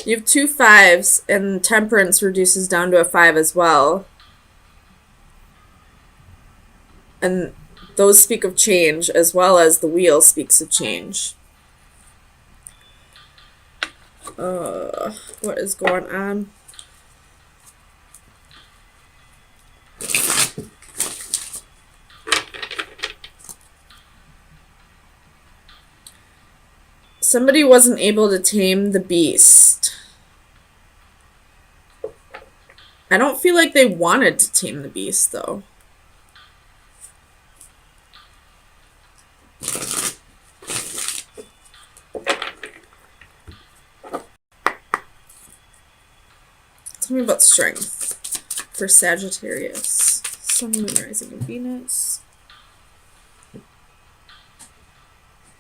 You have 2 5s, and temperance reduces down to a 5 as well. And those speak of change, as well as the wheel speaks of change. What is going on? Somebody wasn't able to tame the beast. I don't feel like they wanted to tame the beast, though. Tell me about strength for Sagittarius. Sun, Moon, Rising, and Venus.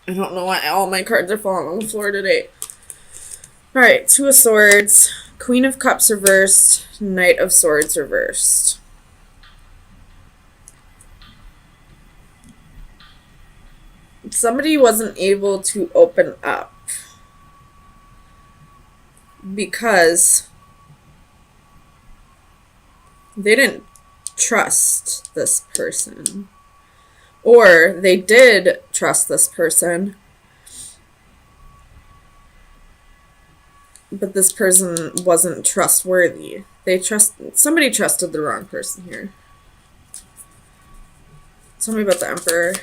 I don't know why all my cards are falling on the floor today. Alright, 2 of Swords, Queen of Cups reversed, Knight of Swords reversed. Somebody wasn't able to open up because they didn't trust this person. Or they did trust this person, but this person wasn't trustworthy. Somebody trusted the wrong person here. Tell me about the Emperor.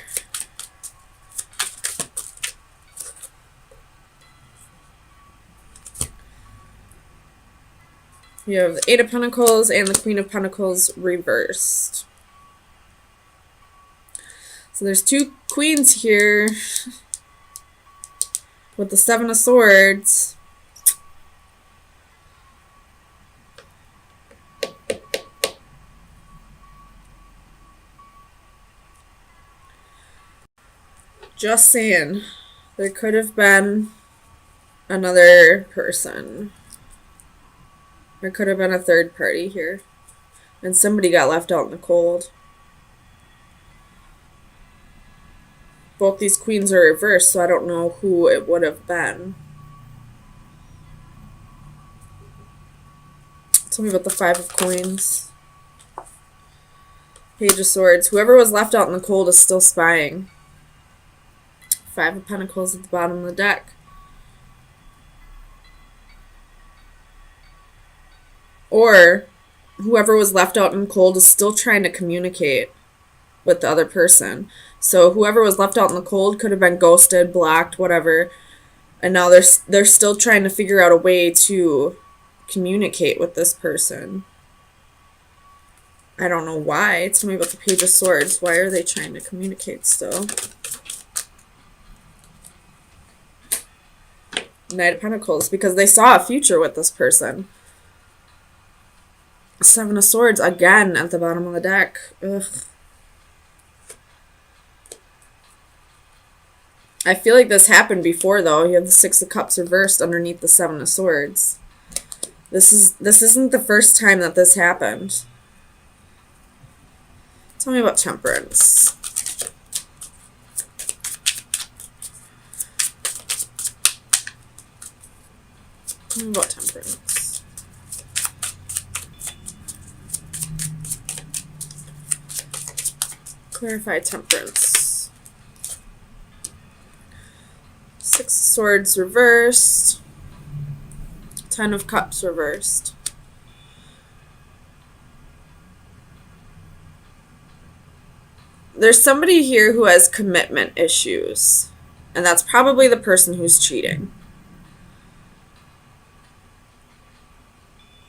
You have the 8 of Pentacles and the Queen of Pentacles reversed. So there's 2 queens here with the 7 of Swords. Just saying, there could have been another person. There could have been a third party here. And somebody got left out in the cold. Both these queens are reversed, so I don't know who it would have been. Tell me about the 5 of Coins. Page of Swords. Whoever was left out in the cold is still spying. 5 of Pentacles at the bottom of the deck. Or whoever was left out in the cold is still trying to communicate with the other person. So whoever was left out in the cold could have been ghosted, blocked, whatever. And now they're still trying to figure out a way to communicate with this person. I don't know why. Tell me about the Page of Swords. Why are they trying to communicate still? Knight of Pentacles. Because they saw a future with this person. 7 of Swords again at the bottom of the deck. Ugh. I feel like this happened before, though. You have the 6 of Cups reversed underneath the 7 of Swords. This isn't the first time that this happened. Tell me about Temperance. Tell me about Temperance. Clarify Temperance. 6 of Swords reversed. 10 of Cups reversed. There's somebody here who has commitment issues. And that's probably the person who's cheating.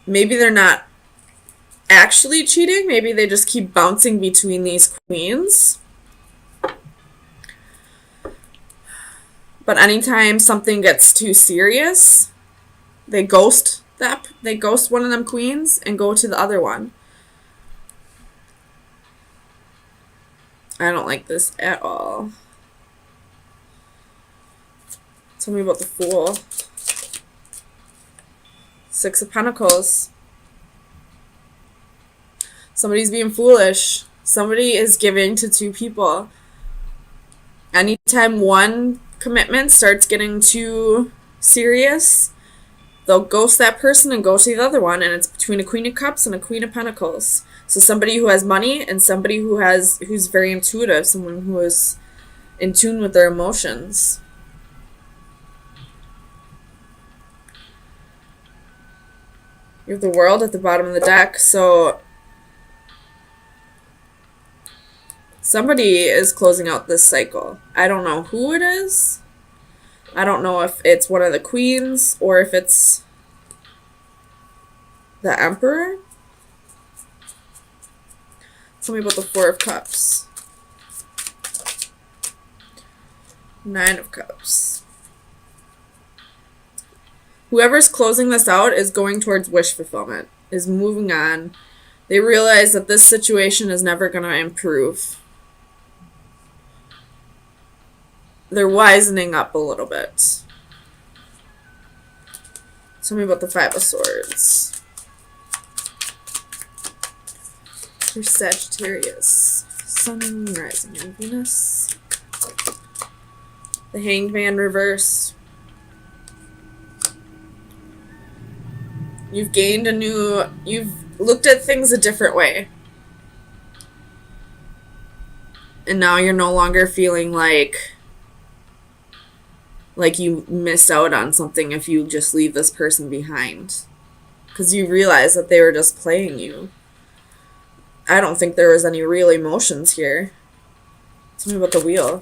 Maybe they're not actually cheating. Maybe they just keep bouncing between these queens. But anytime something gets too serious, they ghost one of them queens and go to the other one. I don't like this at all. Tell me about the Fool. 6 of Pentacles. Somebody's being foolish. Somebody is giving to 2 people. Anytime one commitment starts getting too serious, they'll ghost that person and go to the other one, and it's between a Queen of Cups and a Queen of Pentacles. So somebody who has money and somebody who's very intuitive, someone who is in tune with their emotions. You have the World at the bottom of the deck, so somebody is closing out this cycle. I don't know who it is. I don't know if it's one of the queens or if it's the Emperor. Tell me about the Four of Cups. Nine of Cups. Whoever's closing this out is going towards wish fulfillment, is moving on. They realize that this situation is never going to improve. They're wisening up a little bit. Tell me about the Five of Swords. For Sagittarius. Sun, Moon, Rising, and Venus. The Hanged Man reverse. You've looked at things a different way. And now you're no longer feeling like you missed out on something if you just leave this person behind. Because you realize that they were just playing you. I don't think there was any real emotions here. Tell me about the Wheel.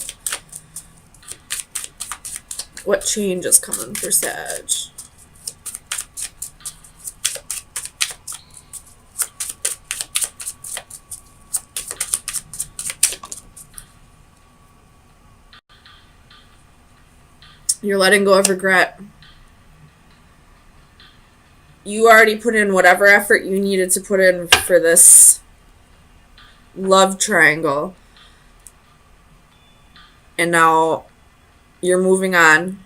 What change is coming for Sag? You're letting go of regret. You already put in whatever effort you needed to put in for this love triangle. And now you're moving on.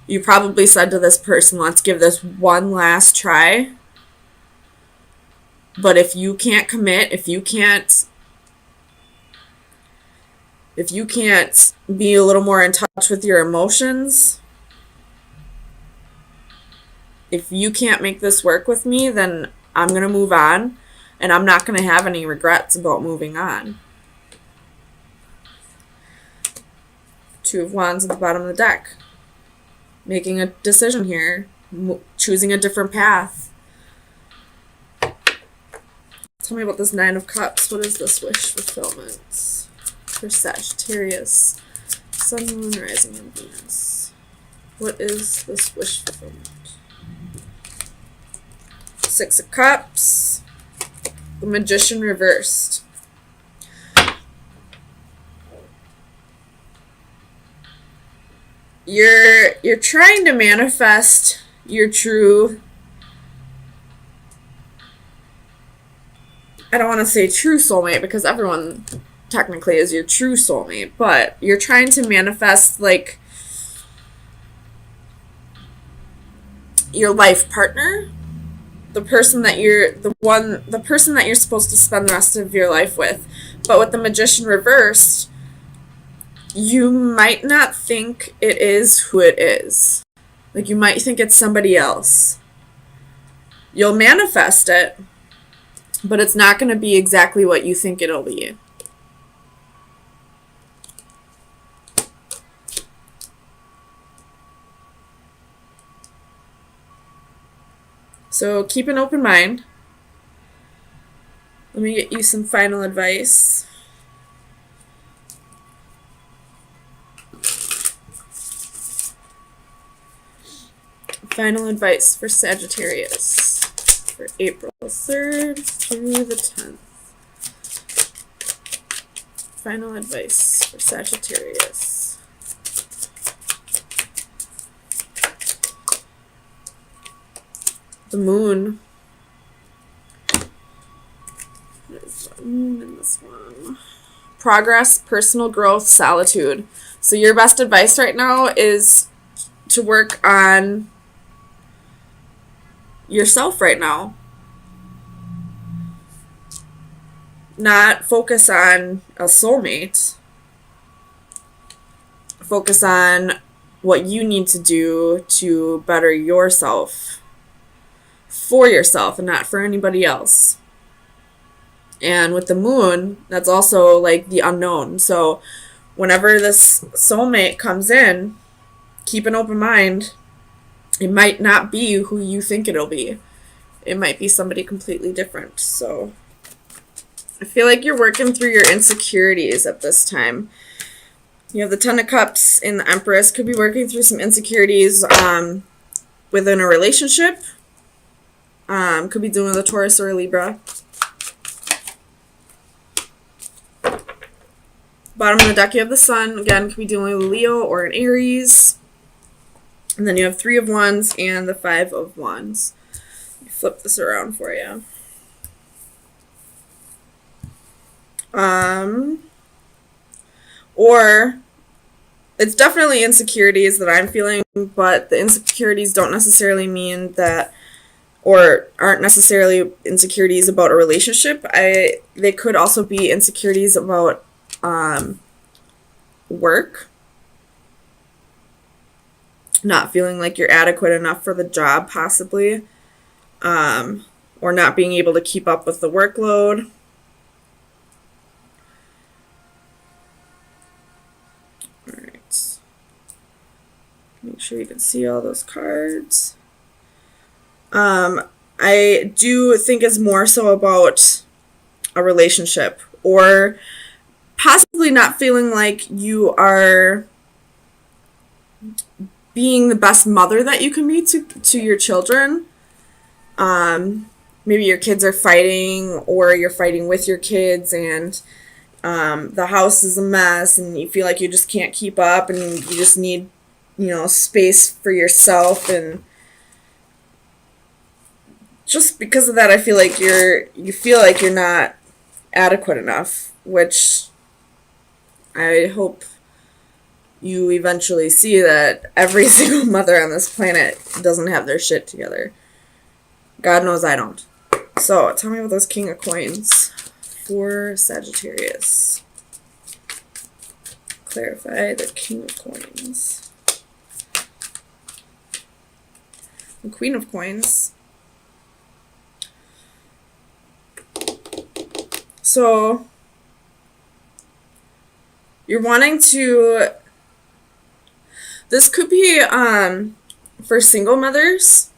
You probably said to this person, let's give this one last try. But if you can't commit, if you can't be a little more in touch with your emotions, if you can't make this work with me, then I'm going to move on, and I'm not going to have any regrets about moving on. Two of Wands at the bottom of the deck. Making a decision here. Choosing a different path. Tell me about this Nine of Cups. What is this wish fulfillment? For Sagittarius, Sun, Moon, Rising, and Venus. What is this wish fulfillment? Six of Cups, the Magician reversed. You're trying to manifest your true, I don't want to say true soulmate because everyone technically is your true soulmate, but you're trying to manifest like your life partner, the person that you're supposed to spend the rest of your life with. But with the Magician reversed, you might not think it is who it is. Like, you might think it's somebody else. You'll manifest it, but it's not going to be exactly what you think it'll be. So keep an open mind. Let me get you some final advice. Final advice for Sagittarius for April 3rd through the 10th. Final advice for Sagittarius. The Moon. What is the Moon in this one? Progress, personal growth, solitude. So your best advice right now is to work on yourself right now. Not focus on a soulmate. Focus on what you need to do to better yourself, for yourself and not for anybody else. And with the moon, that's also like the unknown. So whenever this soulmate comes in, keep an open mind. It might not be who you think it'll be. It might be somebody completely different. So I feel like you're working through your insecurities at this time. You have the Ten of Cups and the Empress. Could be working through some insecurities within a relationship. Could be doing with a Taurus or a Libra. Bottom of the deck, you have the Sun. Again, could be dealing with a Leo or an Aries. And then you have 3 of Wands and the 5 of Wands. Let me flip this around for you. Or it's definitely insecurities that I'm feeling, but the insecurities don't necessarily mean that, or aren't necessarily insecurities about a relationship. They could also be insecurities about work. Not feeling like you're adequate enough for the job, possibly. Or not being able to keep up with the workload. Alright. Make sure you can see all those cards. I do think it's more so about a relationship, or possibly not feeling like you are being the best mother that you can be to your children. Maybe your kids are fighting, or you're fighting with your kids, and the house is a mess, and you feel like you just can't keep up, and you just need, space for yourself. And just because of that, I feel like you feel like you're not adequate enough, which I hope you eventually see that every single mother on this planet doesn't have their shit together. God knows I don't. So, tell me about those King of Coins for Sagittarius. Clarify the King of Coins. The Queen of Coins. So, you're wanting to... This could be for single mothers,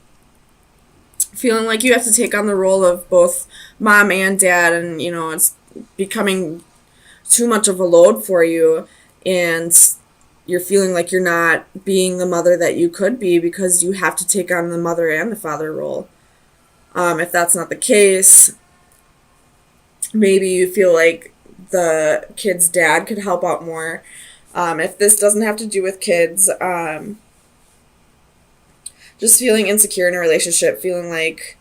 feeling like you have to take on the role of both mom and dad, and it's becoming too much of a load for you, and you're feeling like you're not being the mother that you could be because you have to take on the mother and the father role. If that's not the case, maybe you feel like the kid's dad could help out more. If this doesn't have to do with kids, just feeling insecure in a relationship, feeling like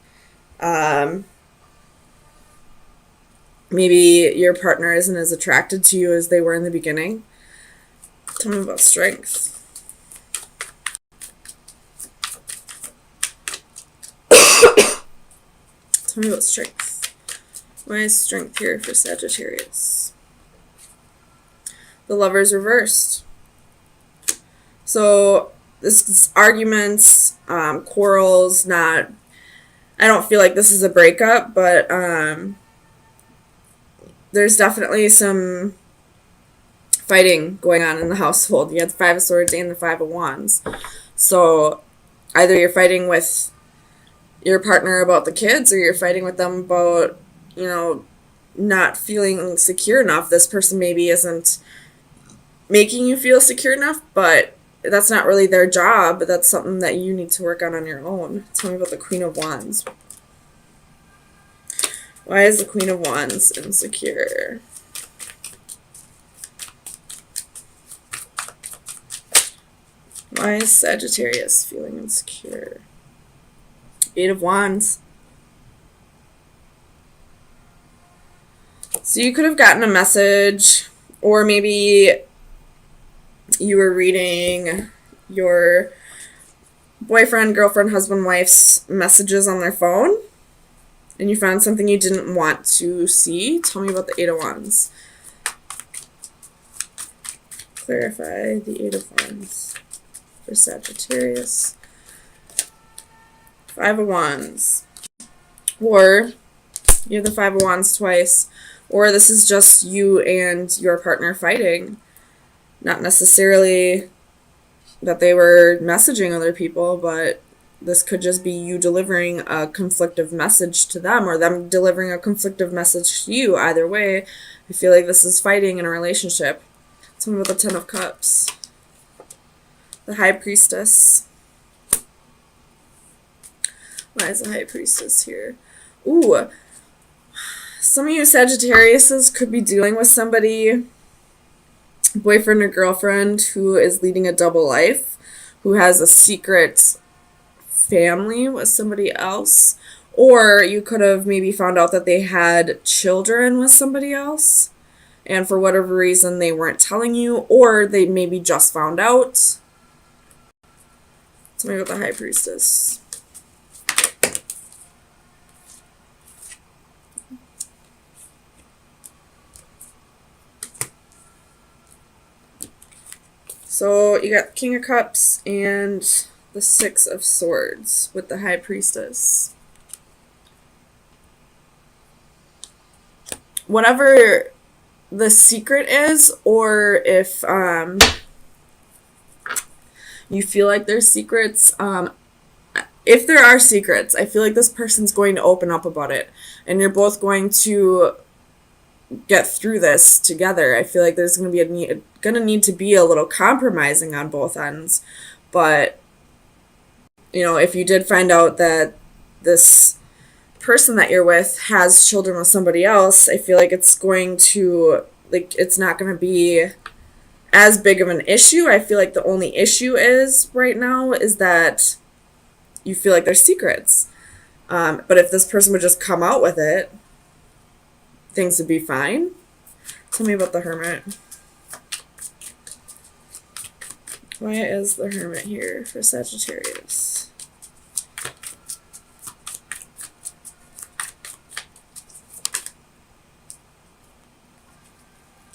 maybe your partner isn't as attracted to you as they were in the beginning. Tell me about strength. Tell me about strength. Why is strength here for Sagittarius? The Lover's reversed. So this is arguments, quarrels, I don't feel like this is a breakup, but there's definitely some fighting going on in the household. You have the 5 of Swords and the 5 of Wands. So either you're fighting with your partner about the kids, or you're fighting with them about, not feeling secure enough. This person maybe isn't making you feel secure enough, but that's not really their job. But that's something that you need to work on your own. Tell me about the Queen of Wands. Why is the Queen of Wands insecure? Why is Sagittarius feeling insecure? 8 of Wands. So you could have gotten a message, or maybe you were reading your boyfriend, girlfriend, husband, wife's messages on their phone, and you found something you didn't want to see. Tell me about the 8 of Wands. Clarify the 8 of Wands. for Sagittarius. Five of Wands. Or you have the Five of Wands twice. Or this is just you and your partner fighting. Not necessarily that they were messaging other people, but this could just be you delivering a conflictive message to them or them delivering a conflictive message to you. Either way, I feel like this is fighting in a relationship. Tell me about the Ten of Cups. The High Priestess. Why is the High Priestess here? Ooh. Some of you Sagittariuses could be dealing with somebody, boyfriend or girlfriend, who is leading a double life, who has a secret family with somebody else. Or you could have maybe found out that they had children with somebody else, and for whatever reason they weren't telling you, or they maybe just found out. Tell me about the High Priestess. So you got King of Cups and the Six of Swords with the High Priestess. Whatever the secret is, or if you feel like there's secrets, if there are secrets, I feel like this person's going to open up about it, and you're both going to get through this together. I feel like there's going to need to be a little compromising on both ends, but you know, if you did find out that this person that you're with has children with somebody else, I feel like it's going to, like, it's not going to be as big of an issue. I feel like the only issue is right now is that you feel like there's secrets. But if this person would just come out with it, things would be fine. Tell me about the Hermit. Why is the Hermit here for Sagittarius?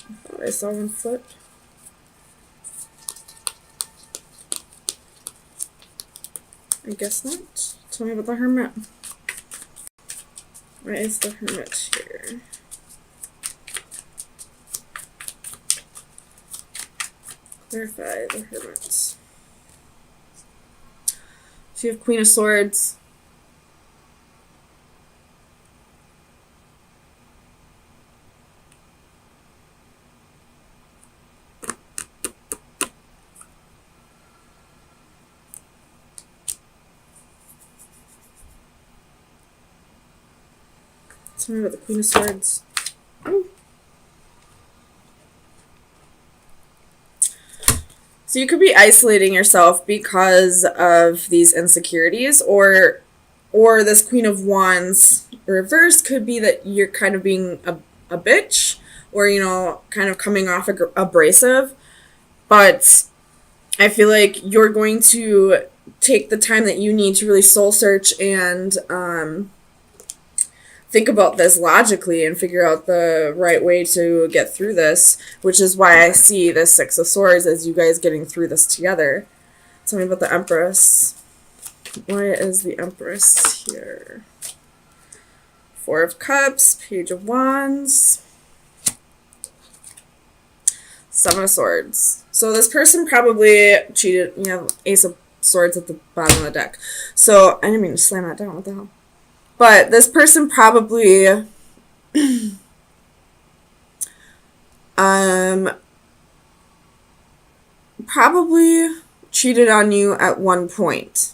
I thought I saw one foot. I guess not. Tell me about the Hermit. Why is the Hermit here? Clarify the Hermit. So you have Queen of Swords. Tell me about the Queen of Swords. Ooh. So you could be isolating yourself because of these insecurities, or this Queen of Wands reverse could be that you're kind of being a bitch, or, you know, kind of coming off abrasive. But I feel like you're going to take the time that you need to really soul search and think about this logically and figure out the right way to get through this, which is why I see the Six of Swords as you guys getting through this together. Tell me about the Empress. Why is the Empress here? Four of Cups, Page of Wands, Seven of Swords. So this person probably cheated. You have Ace of Swords at the bottom of the deck. So I didn't mean to slam that down. What the hell? But this person probably probably cheated on you at one point.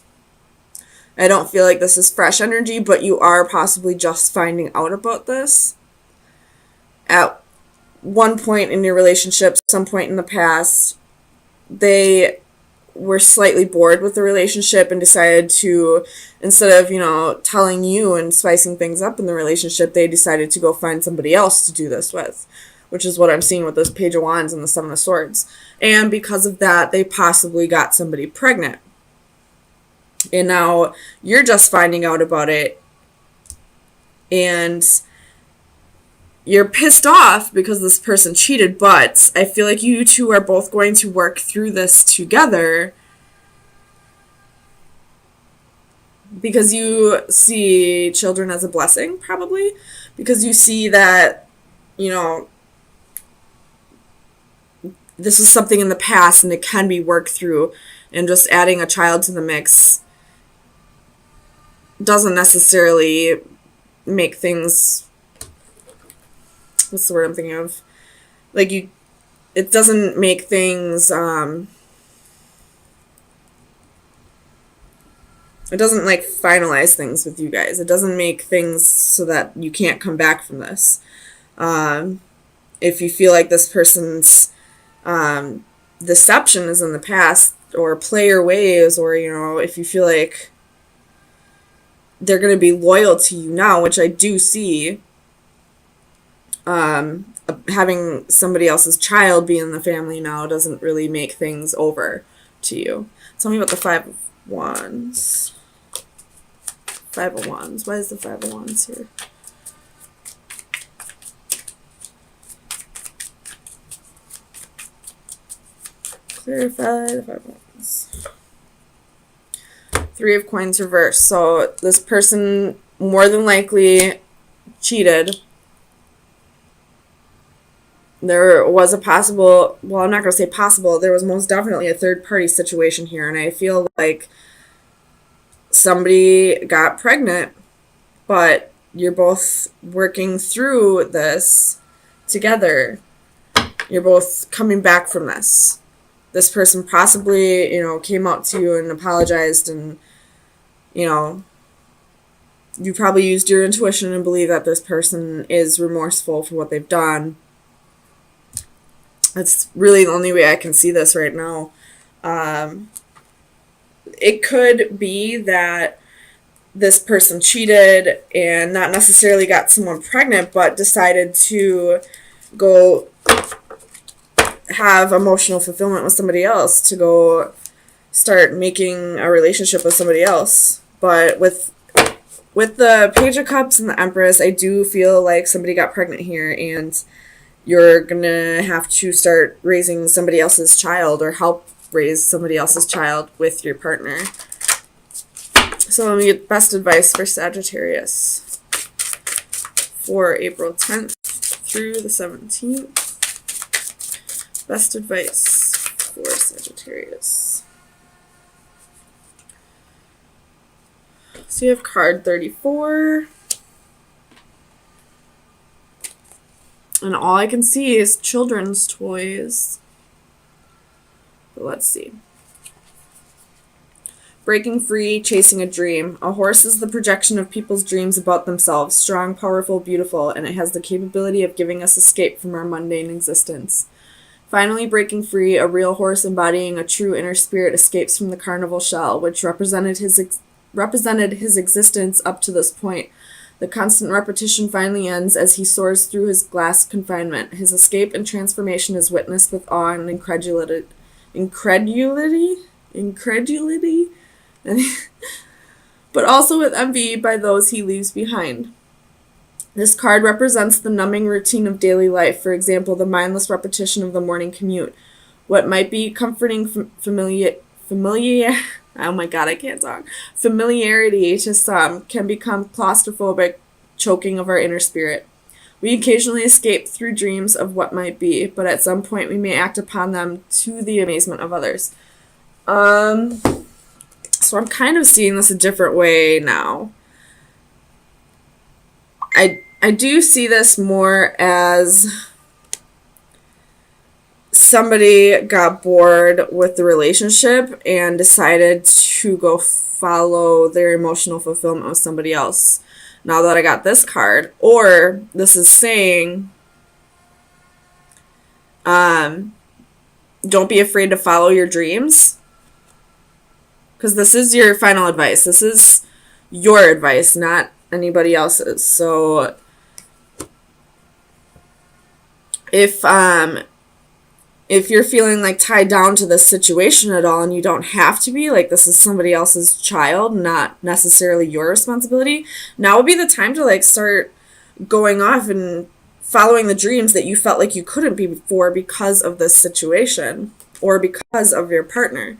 I don't feel like this is fresh energy, but you are possibly just finding out about this at one point in your relationship, some point in the past. They were slightly bored with the relationship and decided to, instead of, you know, telling you and spicing things up in the relationship, they decided to go find somebody else to do this with, which is what I'm seeing with this Page of Wands and the Seven of Swords. And because of that, they possibly got somebody pregnant. And now you're just finding out about it, and you're pissed off because this person cheated, but I feel like you two are both going to work through this together because you see children as a blessing, probably because you see that, you know, this is something in the past and it can be worked through, and just adding a child to the mix doesn't necessarily make things, what's the word I'm thinking of, like, you, it doesn't make things, it doesn't like finalize things with you guys. It doesn't make things so that you can't come back from this. If you feel like this person's deception is in the past, or player ways, or, you know, if you feel like they're going to be loyal to you now, which I do see, having somebody else's child be in the family now doesn't really make things over to you. Tell me about the Five of Wands. Five of Wands. Why is the Five of Wands here? Clarify the Five of Wands. Three of Coins reversed. So this person more than likely cheated. There was a possible, well, I'm not going to say possible, there was most definitely a third party situation here, and I feel like somebody got pregnant, but you're both working through this together. You're both coming back from this. This person possibly, you know, came out to you and apologized, and, you know, you probably used your intuition and believe that this person is remorseful for what they've done. That's really the only way I can see this right now. It could be that this person cheated and not necessarily got someone pregnant, but decided to go have emotional fulfillment with somebody else, to go start making a relationship with somebody else. But with the Page of Cups and the Empress, I do feel like somebody got pregnant here, and you're gonna have to start raising somebody else's child, or help raise somebody else's child with your partner. So let me get best advice for Sagittarius for April 10th through the 17th. Best advice for Sagittarius. So you have card 34. And all I can see is children's toys. But let's see. Breaking free, chasing a dream. A horse is the projection of people's dreams about themselves. Strong, powerful, beautiful, and it has the capability of giving us escape from our mundane existence. Finally breaking free, a real horse embodying a true inner spirit escapes from the carnival shell, which represented his existence up to this point. The constant repetition finally ends as he soars through his glass confinement. His escape and transformation is witnessed with awe and incredulity, but also with envy by those he leaves behind. This card represents the numbing routine of daily life, for example, the mindless repetition of the morning commute. What might be comforting familiarity to some can become claustrophobic, choking of our inner spirit. We occasionally escape through dreams of what might be, but at some point we may act upon them to the amazement of others. So I'm kind of seeing this a different way now. I do see this more as somebody got bored with the relationship and decided to go follow their emotional fulfillment with somebody else. Now that I got this card, or this is saying, don't be afraid to follow your dreams, because this is your final advice. This is your advice, not anybody else's. So if you're feeling like tied down to this situation at all, and you don't have to be, like, this is somebody else's child, not necessarily your responsibility, now would be the time to like start going off and following the dreams that you felt like you couldn't be before because of this situation or because of your partner.